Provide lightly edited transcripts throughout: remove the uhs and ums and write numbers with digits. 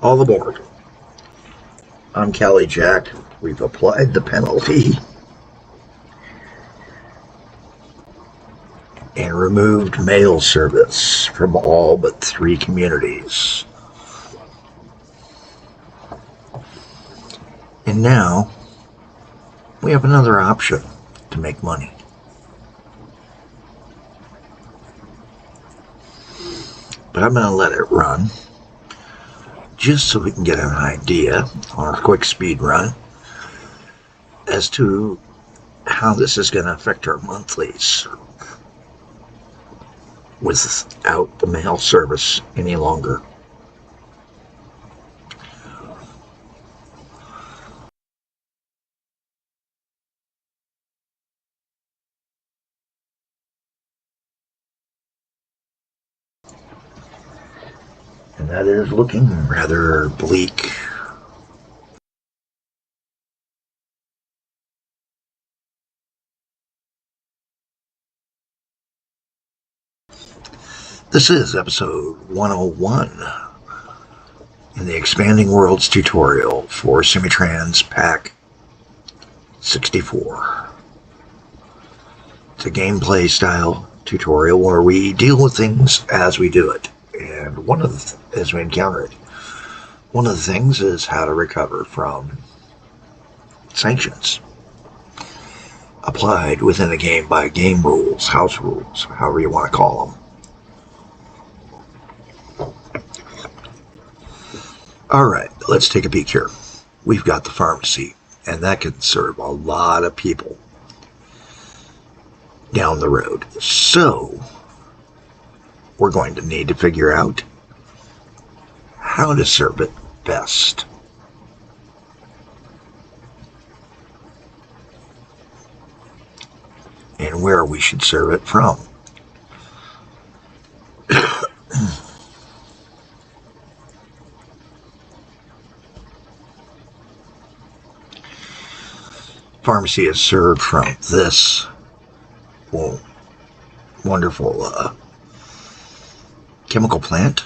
All aboard. I'm Kelly Jack. We've applied the penalty and removed mail service from all but 3 communities. And now we have another option to make money. But I'm going to let it run just so we can get an idea on a quick speed run as to how this is going to affect our monthlies without the mail service any longer. And that is looking rather bleak. This is episode 101 in the Expanding Worlds tutorial for Semitrans Pack 64. It's a gameplay style tutorial where we deal with things as we do it. And as we encounter it, one of the things is how to recover from sanctions applied within a game by game rules, house rules, however you want to call them. Alright, let's take a peek here. We've got the pharmacy, and that can serve a lot of people down the road. So, we're going to need to figure out how to serve it best. And where we should serve it from. Pharmacy is served from this wonderful chemical plant,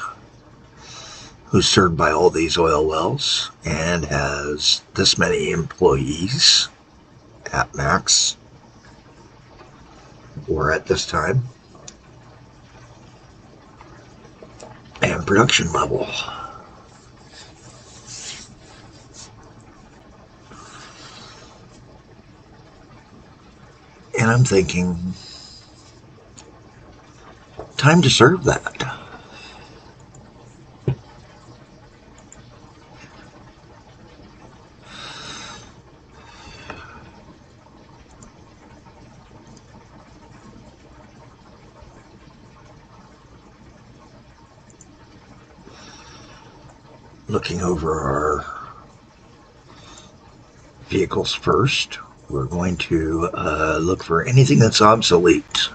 who's served by all these oil wells and has this many employees at max, or at this time, and production level. And I'm thinking, time to serve that. Looking over our vehicles first, we're going to look for anything that's obsolete.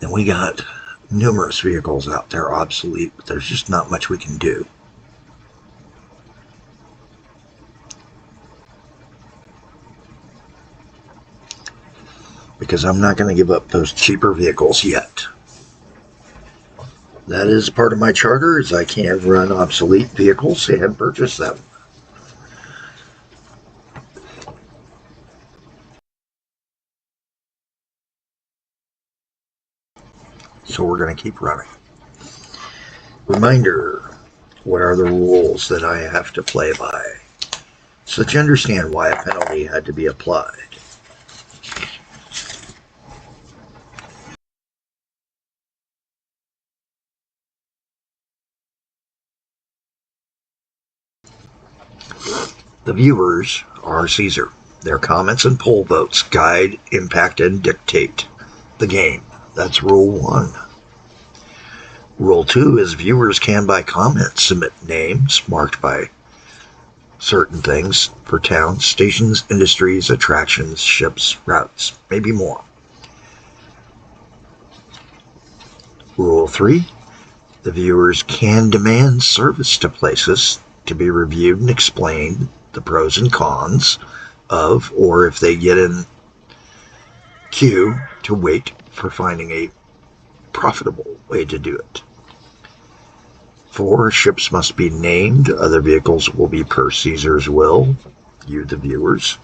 And we got numerous vehicles out there obsolete, but there's just not much we can do. Because I'm not going to give up those cheaper vehicles yet. That is part of my charter, is I can't run obsolete vehicles and purchase them. So we're going to keep running. Reminder, what are the rules that I have to play by, so that you understand why a penalty had to be applied. The viewers are Caesar. Their comments and poll votes guide, impact, and dictate the game. That's rule 1. Rule 2 is viewers can, by comment, submit names marked by certain things for towns, stations, industries, attractions, ships, routes, maybe more. Rule 3, the viewers can demand service to places to be reviewed and explained, the pros and cons of, or if they get in queue, to wait for finding a profitable way to do it. 4, ships must be named. Other vehicles will be per Caesar's will. You, the viewers.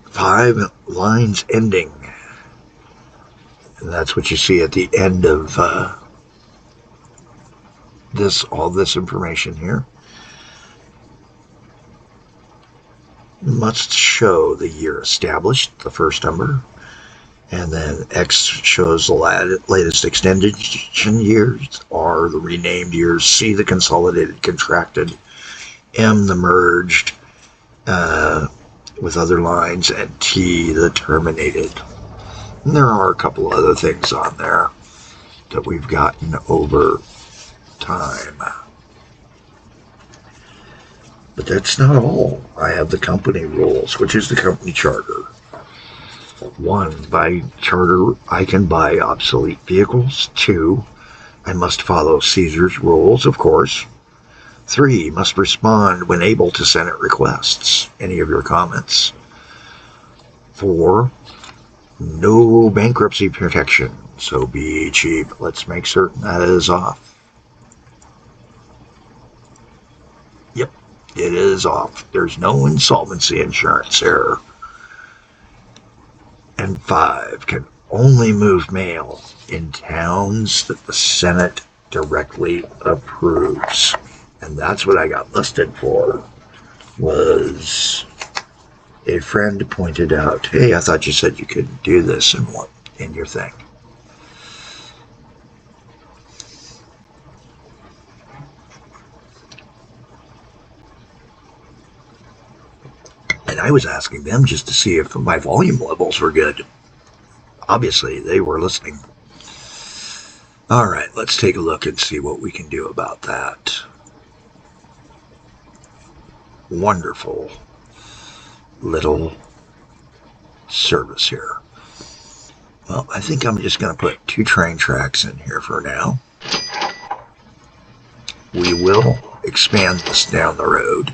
5, lines ending. And that's what you see at the end of all this information here. Must show the year established, the first number. And then X shows the latest extension years, R the renamed years, C the consolidated contracted, M the merged with other lines, and T the terminated. And there are a couple other things on there that we've gotten over time. But that's not all. I have the company rules, which is the company charter. 1, by charter, I can buy obsolete vehicles. 2, I must follow Caesar's rules, of course. 3, must respond when able to Senate requests. Any of your comments. 4, no bankruptcy protection, so be cheap. Let's make certain that is off. Yep, it is off. There's no insolvency insurance here. And 5, can only move mail in towns that the Senate directly approves. And that's what I got listed for, was a friend pointed out, hey, I thought you said you could do this in your thing. And I was asking them just to see if my volume levels were good. Obviously, they were listening. All right, let's take a look and see what we can do about that. Wonderful little service here. Well, I think I'm just going to put 2 train tracks in here for now. We will expand this down the road.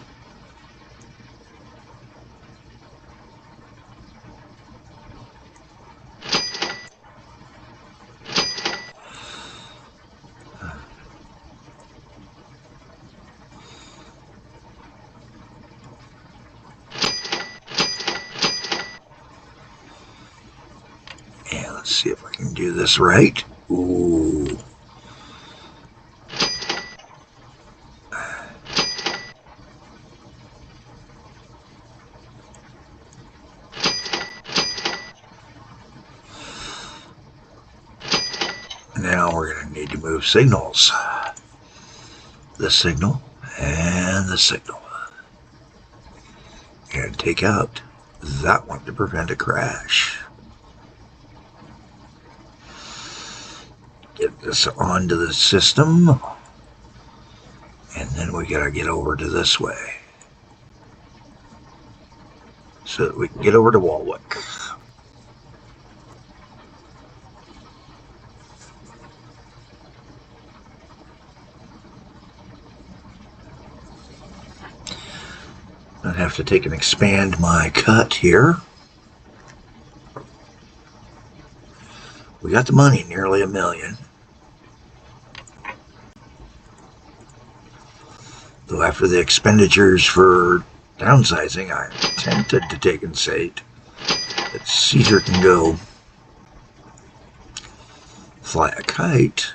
And let's see if I can do this right. Ooh. Now we're going to need to move signals. The signal and the signal. And take out that one to prevent a crash. Get this onto the system. And then we got to get over to this way, so that we can get over to Walwick. I have to take and expand my cut here. We got the money, nearly $1 million. Though after the expenditures for downsizing, I'm tempted to take and say that Caesar can go fly a kite.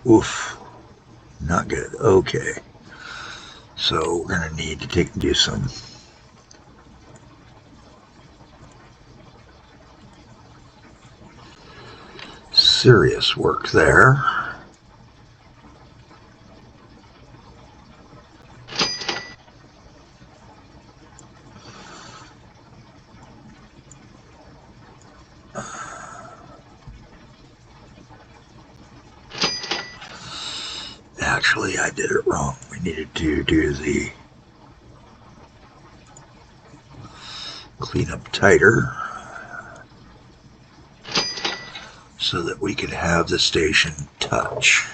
Oof, not good. Okay, so we're going to need to take and do some serious work there. Actually, I did it wrong. We needed to do the cleanup tighter so that we could have the station touch.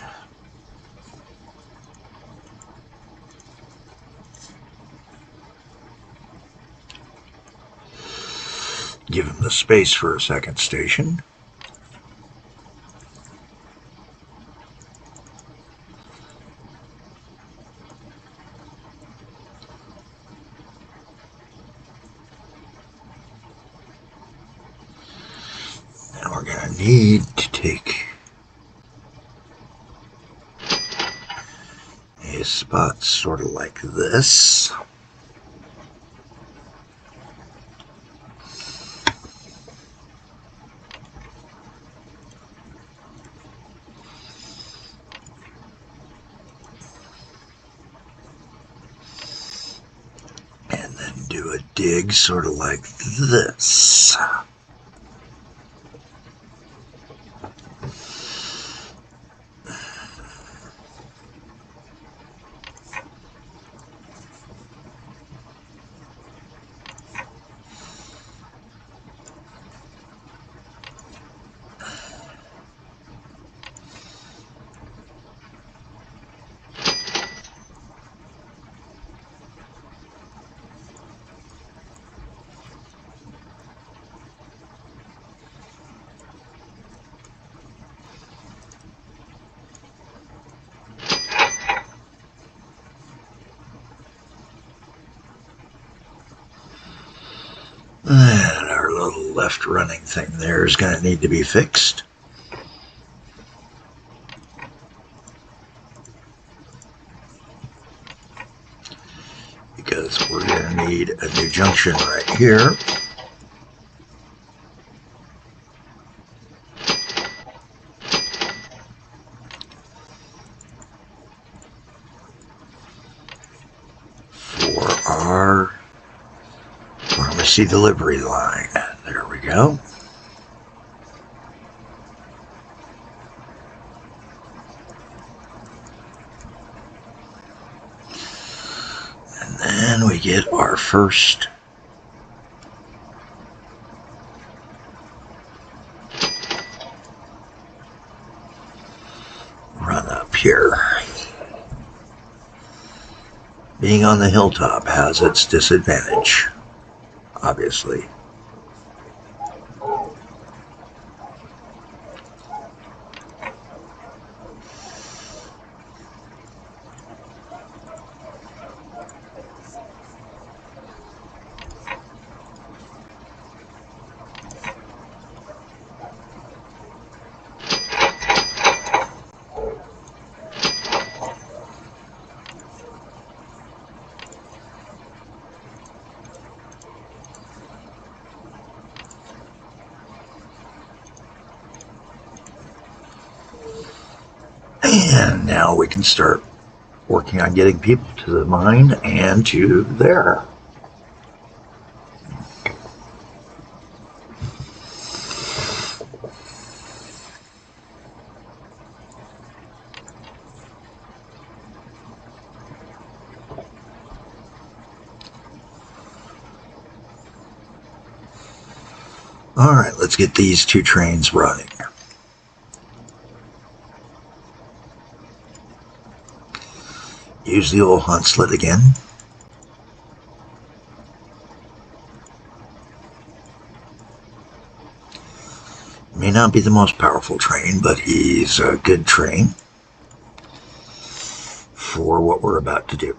Give him the space for a second station. And we're going to need to take a spot sort of like this. And then do a dig sort of like this. And our little left running thing there is going to need to be fixed. Because we're going to need a new junction right here. For our pharmacy delivery line. There we go. And then we get our first run up here. Being on the hilltop has its disadvantage, obviously. And now we can start working on getting people to the mine and to there. All right, let's get these two trains running. Use the old Hunslet again. May not be the most powerful train, but he's a good train for what we're about to do.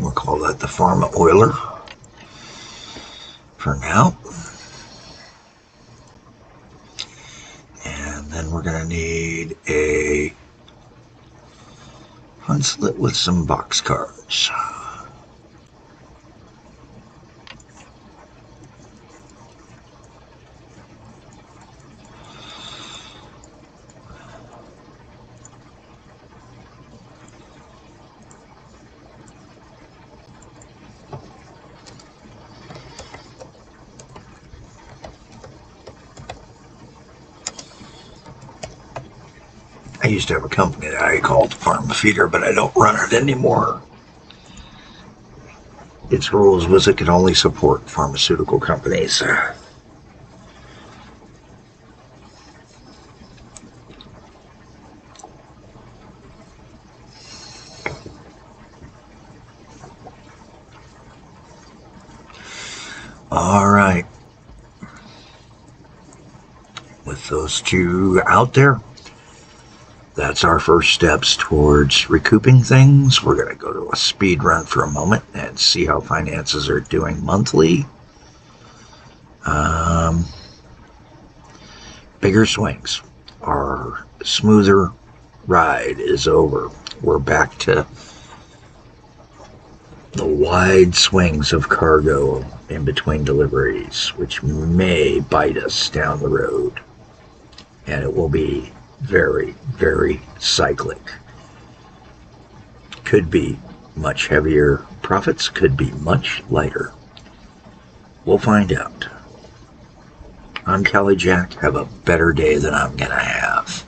We'll call that the Pharma Oiler for now. And then we're going to need a Hunslet with some box cards. I used to have a company that I called Pharmaceuticals, but I don't run it anymore. Its rules was it could only support pharmaceutical companies. All right. With those two out there, that's our first steps towards recouping things. We're going to go to a speed run for a moment and see how finances are doing monthly. Bigger swings. Our smoother ride is over. We're back to the wide swings of cargo in between deliveries, which may bite us down the road. And it will be very, very cyclic. Could be much heavier profits, could be much lighter. We'll find out. I'm Kelly Jack. Have a better day than I'm going to have.